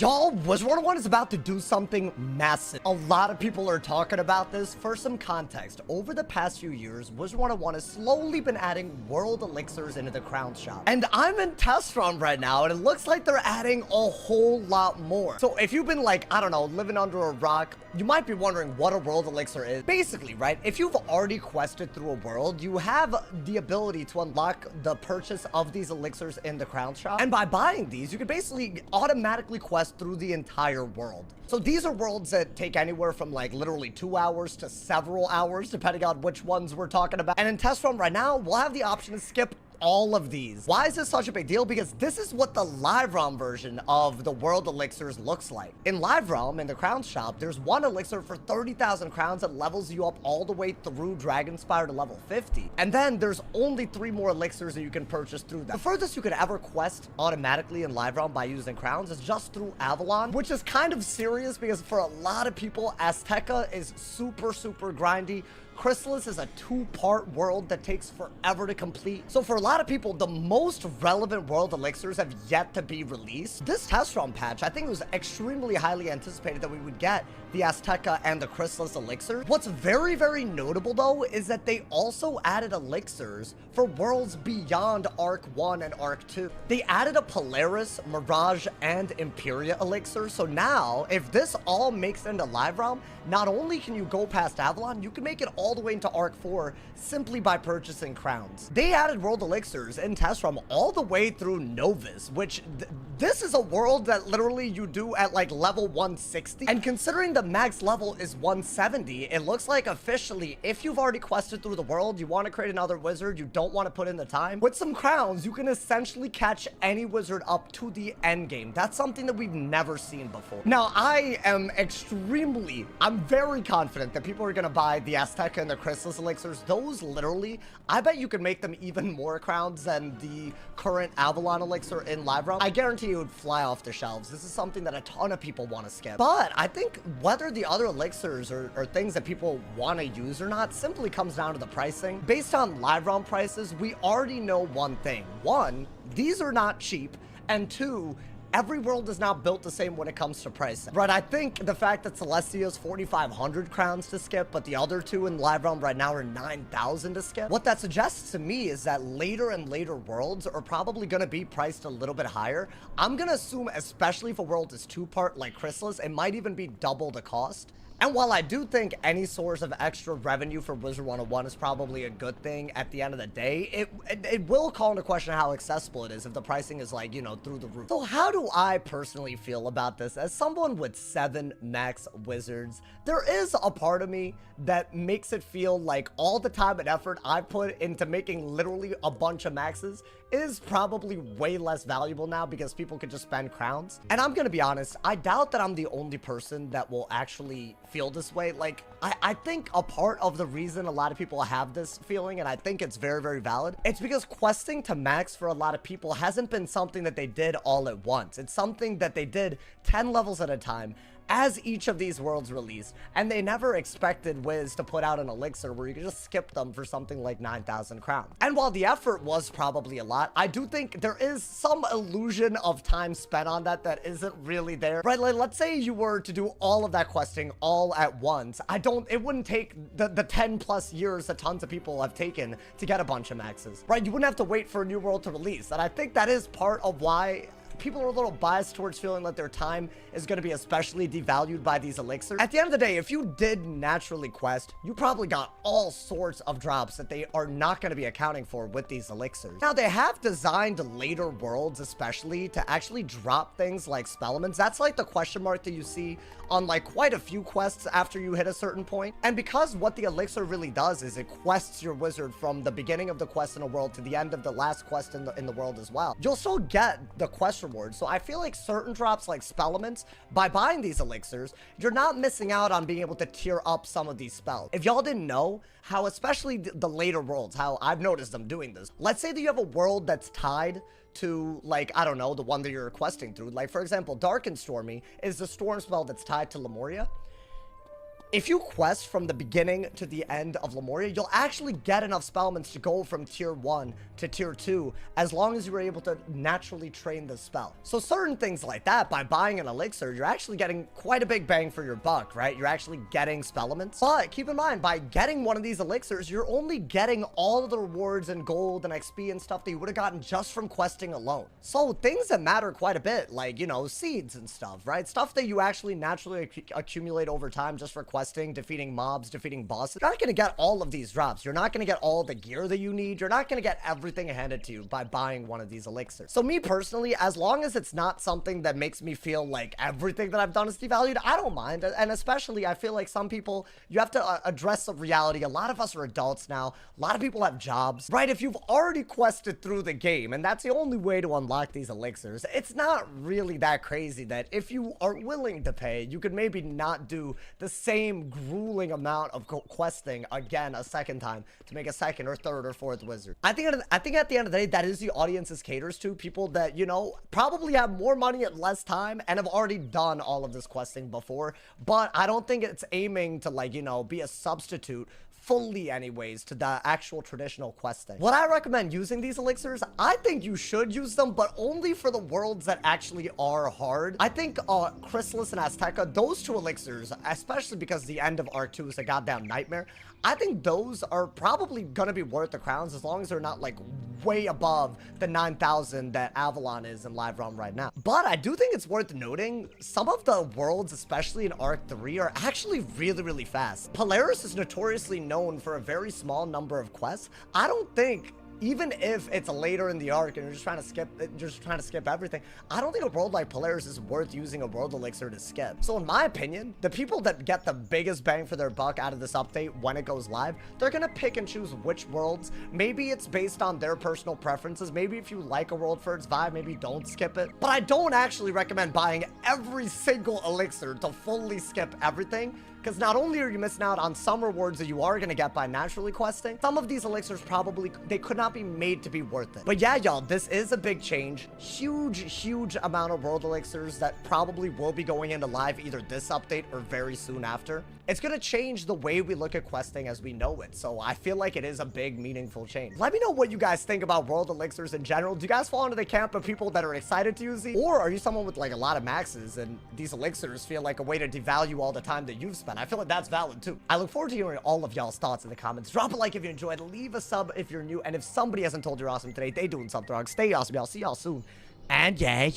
Y'all, Wizard101 is about to do something massive. A lot of people are talking about this. For some context, over the past few years, Wizard101 has slowly been adding world elixirs into the crown shop. And I'm in test run right now, and it looks like they're adding a whole lot more. So if you've been like, I don't know, living under a rock, you might be wondering what a world elixir is. Basically, right, if you've already quested through a world, you have the ability to unlock the purchase of these elixirs in the crown shop. And by buying these, you can basically automatically quest through the entire world. So these are worlds that take anywhere from like literally 2 hours to several hours, depending on which ones we're talking about. And in test run right now, we'll have the option to skip all of these. Why is this such a big deal? Because this is what the live realm version of the world elixirs looks like. In live realm, in the crown shop, there's one elixir for 30,000 crowns that levels you up all the way through Dragonspire to level 50. And then there's only 3 more elixirs that you can purchase through that. The furthest you could ever quest automatically in live realm by using crowns is just through Avalon, which is kind of serious because for a lot of people, Azteca is super grindy. Chrysalis is a 2-part world that takes forever to complete. So for a lot of people, the most relevant world elixirs have yet to be released. This test run patch, I think it was extremely highly anticipated that we would get the Azteca and the Chrysalis elixir. What's very notable though is that they also added elixirs for worlds beyond Arc 1 and Arc 2. They added a Polaris, Mirage, and Imperia elixir. So now, if this all makes into live realm, not only can you go past Avalon, you can make it all the way into Arc 4 simply by purchasing crowns. They added world elixirs in test realm all the way through Novus, which this is a world that literally you do at like level 160. And considering the max level is 170, it looks like officially, if you've already quested through the world, you want to create another wizard, you don't want to put in the time, with some crowns, you can essentially catch any wizard up to the end game. That's something that we've never seen before. Now, I'm very confident that people are going to buy the Azteca and the Chrysalis elixirs. Those literally, I bet you could make them even more crowns than the current Avalon elixir in live realm. I guarantee it would fly off the shelves. This is something that a ton of people want to skip. But I think whether the other elixirs are things that people want to use or not simply comes down to the pricing. Based on live realm prices, we already know one thing. One, these are not cheap. And two, every world is not built the same when it comes to pricing. Right, I think the fact that Celestia's 4,500 crowns to skip, but the other two in live realm right now are 9,000 to skip. What that suggests to me is that later and later worlds are probably going to be priced a little bit higher. I'm going to assume, especially if a world is 2-part like Chrysalis, it might even be double the cost. And while I do think any source of extra revenue for Wizard101 is probably a good thing at the end of the day, it will call into question how accessible it is if the pricing is like, you know, through the roof. So how do I personally feel about this? As someone with 7 max wizards, there is a part of me that makes it feel like all the time and effort I put into making literally a bunch of maxes is probably way less valuable now because people could just spend crowns. And I'm gonna be honest, I doubt that I'm the only person that will actually feel this way. Like, I think a part of the reason a lot of people have this feeling, and I think it's very valid, it's because questing to max for a lot of people hasn't been something that they did all at once. It's something that they did 10 levels at a time as each of these worlds released, and they never expected Wiz to put out an elixir where you could just skip them for something like 9,000 crowns. And while the effort was probably a lot, I do think there is some illusion of time spent on that isn't really there. Right, like let's say you were to do all of that questing all at once. It wouldn't take the 10+ years that tons of people have taken to get a bunch of maxes. Right, you wouldn't have to wait for a new world to release. And I think that is part of why people are a little biased towards feeling that their time is going to be especially devalued by these elixirs. At the end of the day, if you did naturally quest, you probably got all sorts of drops that they are not going to be accounting for with these elixirs. Now, they have designed later worlds especially to actually drop things like spell elements. That's like the question mark that you see on like quite a few quests after you hit a certain point. And because what the elixir really does is it quests your wizard from the beginning of the quest in a world to the end of the last quest in the world as well, you'll still get the quest rewards. So I feel like certain drops like spell elements, by buying these elixirs, you're not missing out on being able to tier up some of these spells. If y'all didn't know how, especially the later worlds, how I've noticed them doing this, let's say that you have a world that's tied to, like, I don't know, the one that you're questing through. Like, for example, Dark and Stormy is the storm spell that's tied to Lemuria. if you quest from the beginning to the end of Lemuria, you'll actually get enough spellments to go from tier 1 to tier 2 as long as you were able to naturally train the spell. So certain things like that, by buying an elixir, you're actually getting quite a big bang for your buck, right? You're actually getting spellments. But keep in mind, by getting one of these elixirs, you're only getting all of the rewards and gold and XP and stuff that you would have gotten just from questing alone. So things that matter quite a bit, like, you know, seeds and stuff, right? Stuff that you actually naturally accumulate over time just for questing, defeating mobs, defeating bosses. You're not going to get all of these drops. You're not going to get all the gear that you need. You're not going to get everything handed to you by buying one of these elixirs. So me personally, as long as it's not something that makes me feel like everything that I've done is devalued, I don't mind. And especially, I feel like some people, you have to address the reality. A lot of us are adults now. A lot of people have jobs, right? If you've already quested through the game, and that's the only way to unlock these elixirs, it's not really that crazy that if you are willing to pay, you could maybe not do the same grueling amount of questing again a second time to make a second or third or fourth wizard. I think at the end of the day, that is the audience's caters to people that, you know, probably have more money at less time and have already done all of this questing before, but I don't think it's aiming to, like, you know, be a substitute fully anyways to the actual traditional questing. Would I recommend using these elixirs? I think you should use them, but only for the worlds that actually are hard. I think Chrysalis and Azteca, those two elixirs, especially because the end of Arc 2 is a goddamn nightmare, I think those are probably gonna be worth the crowns as long as they're not like way above the 9,000 that Avalon is in Live Realm right now. But I do think it's worth noting, some of the worlds, especially in Arc 3, are actually really, really fast. Polaris is notoriously known for a very small number of quests. I don't think, even if it's later in the arc and you're just trying to skip everything, I don't think a world like Polaris is worth using a world elixir to skip. So in my opinion, the people that get the biggest bang for their buck out of this update when it goes live, they're gonna pick and choose which worlds. Maybe it's based on their personal preferences. Maybe if you like a world for its vibe, maybe don't skip it. But I don't actually recommend buying every single elixir to fully skip everything, because not only are you missing out on some rewards that you are going to get by naturally questing, some of these elixirs probably, they could not be made to be worth it. But yeah, y'all, this is a big change. Huge amount of world elixirs that probably will be going into live either this update or very soon after. It's going to change the way we look at questing as we know it. So I feel like it is a big, meaningful change. Let me know what you guys think about world elixirs in general. Do you guys fall into the camp of people that are excited to use these? Or are you someone with like a lot of maxes and these elixirs feel like a way to devalue all the time that you've spent? I feel like that's valid too. I look forward to hearing all of y'all's thoughts in the comments. Drop a like if you enjoyed, leave a sub if you're new, and if somebody hasn't told you you're awesome today, they doing something wrong. Stay awesome, y'all. See y'all soon. And yeah.